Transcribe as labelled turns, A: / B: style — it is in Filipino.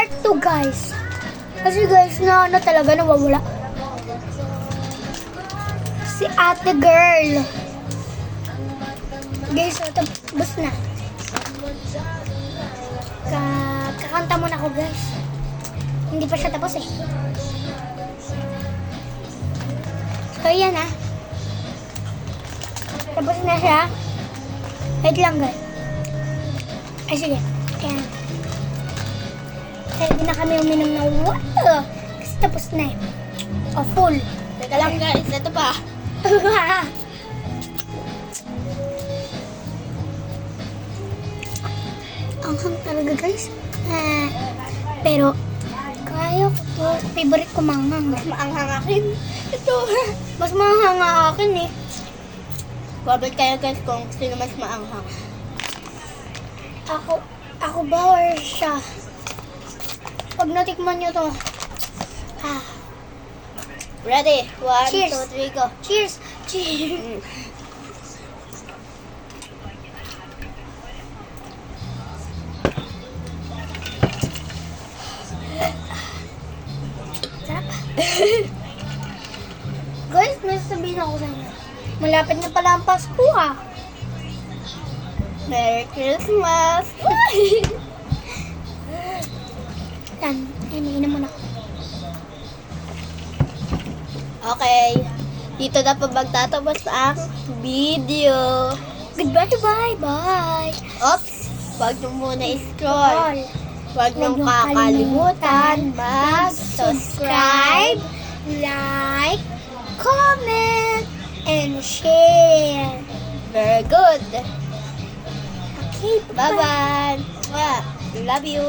A: part 2 guys. Kasi guys, na ano talaga nawawala. Si ate girl. Guys, ito, bus na. Kakanta muna ako guys. Hindi pa siya tapos eh. So, yan ah. Tapos na siya. Wait lang guys. Ay, sige. Ayan. Kaya di na kami uminom ng water. Kasi tapos na eh. O, full.
B: Teka lang guys, ito pa.
A: Ang hang talaga guys. Pero, kaya ko to. Favorite ko manghang.
B: Mas maanghang akin. Ito.
A: Mas manghang nga akin eh.
B: Comment kayo guys kung sino mas maanghang.
A: Ako ba or siya? Pag natikman nyo to.
B: Ready? 1,
A: Cheers.
B: 2, 3, go.
A: Cheers! Cheers! Sarap. Guys, may sasabihin ako sa inyo. Malapit na pala ang Pasko ah.
B: Merry Christmas!
A: Yan, iniinom mo na.
B: Okay. Dito na po magtatapos ang video.
A: Goodbye, bye, bye.
B: Oops! Huwag nyo muna i-scroll. Huwag nyo
A: niyong
B: kakalimutan mag-subscribe.
A: like, comment, and share.
B: Very good.
A: Okay,
B: Bye-bye. Love you.